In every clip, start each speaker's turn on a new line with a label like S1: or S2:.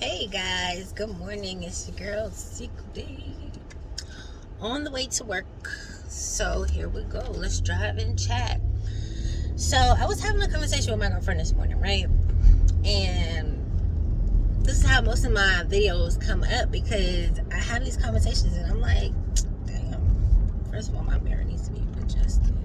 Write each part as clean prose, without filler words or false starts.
S1: Hey guys, good morning. It's your girl SeekretD on the way to work. So here we go. Let's drive and chat. So I was having a conversation with my girlfriend this morning, right? And this is how most of my videos come up because I have these conversations and I'm like, damn. First of all, my mirror needs to be adjusted.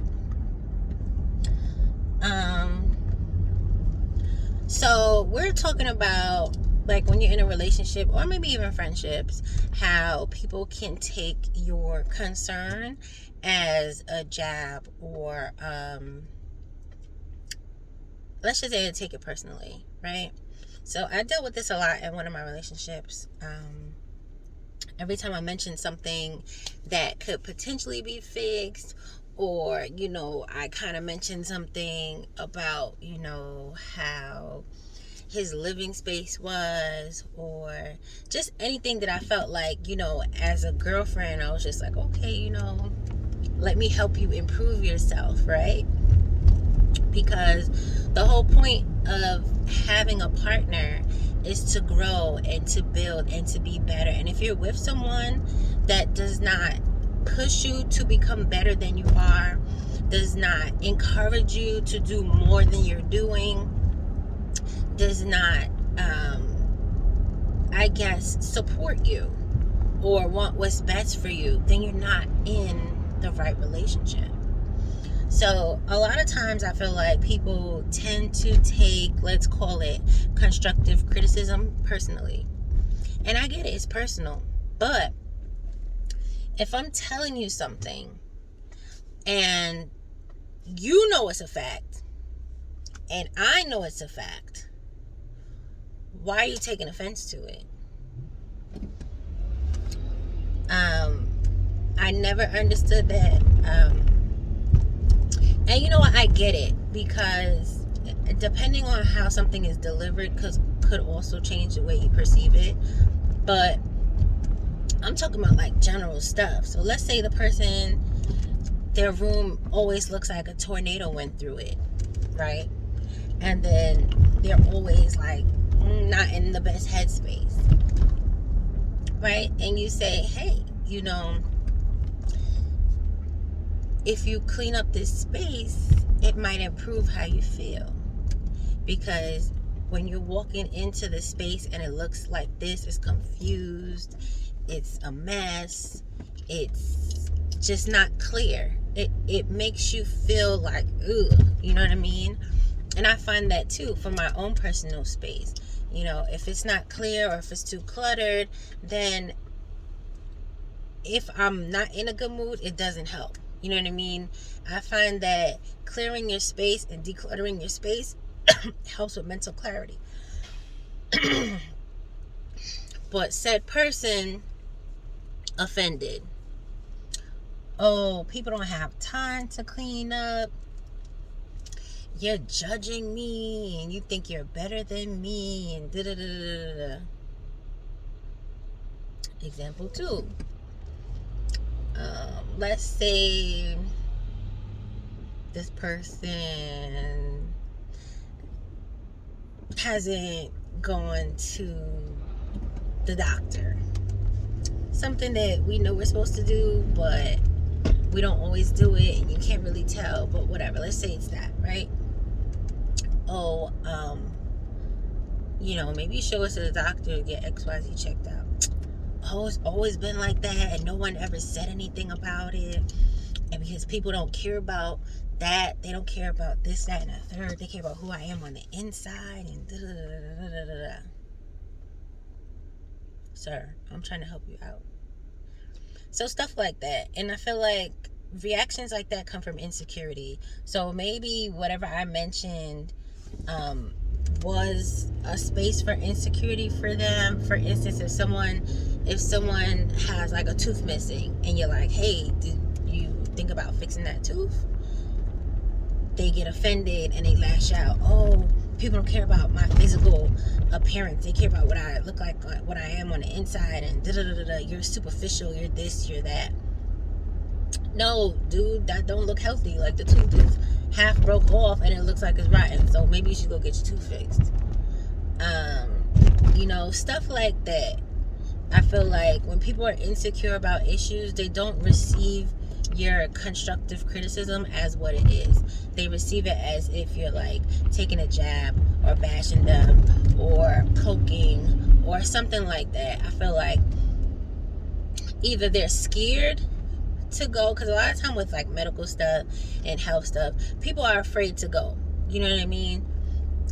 S1: So we're talking about, like, when you're in a relationship or maybe even friendships, how people can take your concern as a jab or let's just say take it personally, right? So I dealt with this a lot in one of my relationships. Every time I mentioned something that could potentially be fixed, or I kind of mentioned something about how his living space was, or just anything that I felt like, as a girlfriend, I was just like, okay, let me help you improve yourself, right? Because the whole point of having a partner is to grow and to build and to be better. And if you're with someone that does not push you to become better than you are, does not encourage you to do more than you're doing, does not support you or want what's best for you, then you're not in the right relationship. So a lot of times I feel like people tend to take, let's call it, constructive criticism personally. And I get it, it's personal. But if I'm telling you something and you know it's a fact and I know it's a fact, why are you taking offense to it? I never understood that. And you know what? I get it, because depending on how something is delivered could also change the way you perceive it. But I'm talking about like general stuff. So let's say the person, their room always looks like a tornado went through it, right? And then they're always like not in the best headspace, right? And you say, hey, if you clean up this space, it might improve how you feel. Because when you're walking into the space and it looks like this, it's confused, it's a mess, it's just not clear. It makes you feel like, ugh, you know what I mean? And I find that too for my own personal space. If it's not clear or if it's too cluttered, then if I'm not in a good mood, it doesn't help. You know what I mean? I find that clearing your space and decluttering your space helps with mental clarity. But said person offended. Oh, people don't have time to clean up. You're judging me and you think you're better than me and da-da-da-da-da-da. Example 2. Let's say this person hasn't gone to the doctor. Something that we know we're supposed to do, but we don't always do it, and you can't really tell, but whatever. Let's say it's that, right? Oh, maybe you show us to the doctor to get XYZ checked out. Oh, it's always been like that, and no one ever said anything about it. And because people don't care about that, they don't care about this, that, and the third. They care about who I am on the inside and da-da-da-da-da-da-da. Sir, I'm trying to help you out. So stuff like that. And I feel like reactions like that come from insecurity. So maybe whatever I mentioned was a space for insecurity for them. For instance, if someone has like a tooth missing and you're like, hey, did you think about fixing that tooth? They get offended and they lash out. Oh, people don't care about my physical appearance. They care about what I look like, what I am on the inside, and da-da-da-da-da. You're superficial, you're this, you're that. No, dude, that don't look healthy. Like, the tooth is half broke off and it looks like it's rotten. So maybe you should go get your tooth fixed. Stuff like that. I feel like when people are insecure about issues, they don't receive your constructive criticism as what it is. They receive it as if you're like taking a jab or bashing them or poking or something like that. I feel like either they're scared to go, because a lot of time with like medical stuff and health stuff, people are afraid to go. You know what I mean?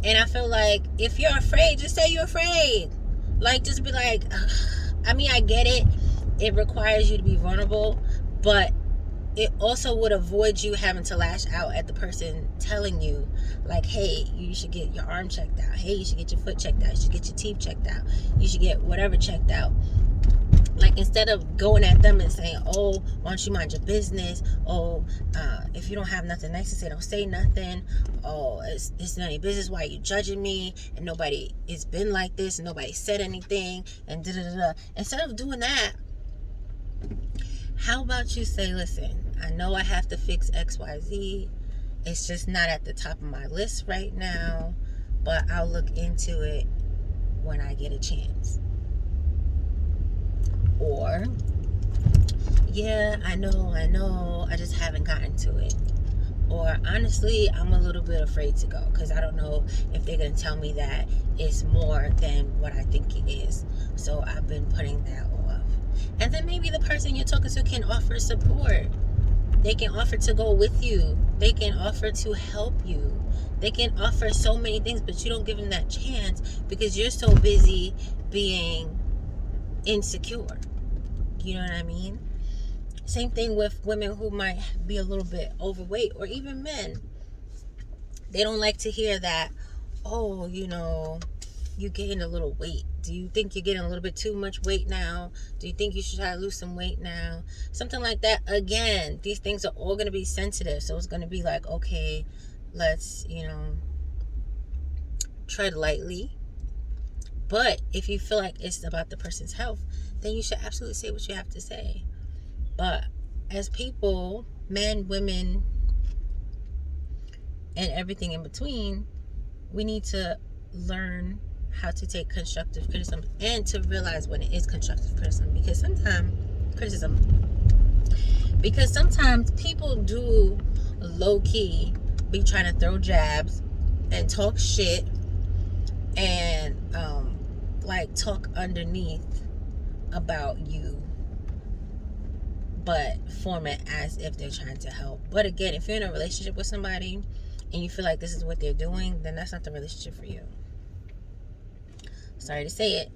S1: And I feel like if you're afraid, just say you're afraid. Like, just be like, ugh. I mean, I get it. It requires you to be vulnerable, but it also would avoid you having to lash out at the person telling you, like, hey, you should get your arm checked out. Hey, you should get your foot checked out. You should get your teeth checked out. You should get whatever checked out. Like, instead of going at them and saying, oh, why don't you mind your business? Oh, if you don't have nothing nice to say, don't say nothing. Oh, it's none of your business. Why are you judging me? And nobody, it's been like this, and nobody said anything, and da-da-da-da. Instead of doing that, how about you say, listen, I know I have to fix XYZ. It's just not at the top of my list right now, but I'll look into it when I get a chance. Or, yeah, I know, I just haven't gotten to it. Or, honestly, I'm a little bit afraid to go because I don't know if they're going to tell me that it's more than what I think it is. So I've been putting that off. And then maybe the person you're talking to can offer support. They can offer to go with you. They can offer to help you. They can offer so many things, but you don't give them that chance because you're so busy being insecure. You know what I mean? Same thing with women who might be a little bit overweight, or even men. They don't like to hear that, oh, you gained a little weight. Do you think you're getting a little bit too much weight now? Do you think you should try to lose some weight now? Something like that. Again, these things are all going to be sensitive. So it's going to be like, okay, let's, tread lightly. But if you feel like it's about the person's health, then you should absolutely say what you have to say. But as people, men, women, and everything in between, we need to learn how to take constructive criticism and to realize when it is constructive criticism. Because sometimes people do low-key be trying to throw jabs and talk shit and talk underneath about you, but form it as if they're trying to help. But again, if you're in a relationship with somebody and you feel like this is what they're doing, then that's not the relationship for you. Sorry to say it.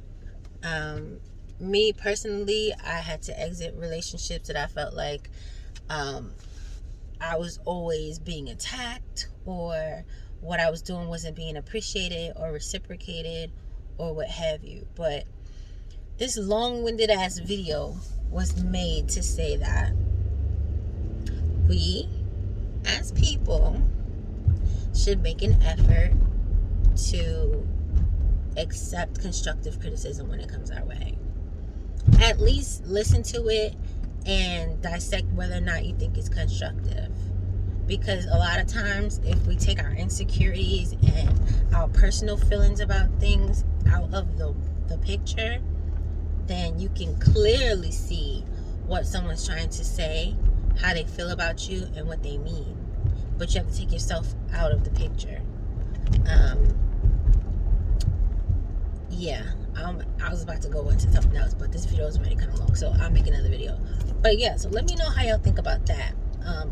S1: Me personally, I had to exit relationships that I felt like I was always being attacked, or what I was doing wasn't being appreciated or reciprocated or what have you. But this long-winded ass video was made to say that we as people should make an effort to accept constructive criticism when it comes our way. At least listen to it and dissect whether or not you think it's constructive. Because a lot of times, if we take our insecurities and our personal feelings about things out of the picture, then you can clearly see what someone's trying to say, how they feel about you, and what they mean. But you have to take yourself out of the picture. I was about to go into something else, but this video is already kind of long, so I'll make another video. But yeah, so let me know how y'all think about that.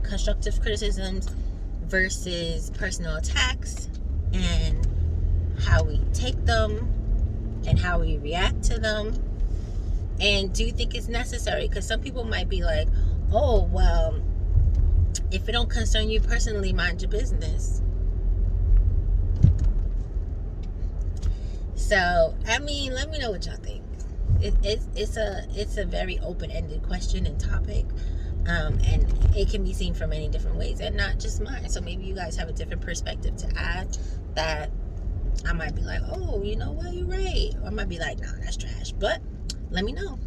S1: Constructive criticisms versus personal attacks, and how we take them and how we react to them. And do you think it's necessary? Because some people might be like, oh, well, if it don't concern you personally, mind your business. So, I mean, let me know what y'all think. It's a very open-ended question and topic. And it can be seen from many different ways, and not just mine. So maybe you guys have a different perspective to add that I might be like, oh, you know what, you're right. Or I might be like, nah, that's trash. But let me know.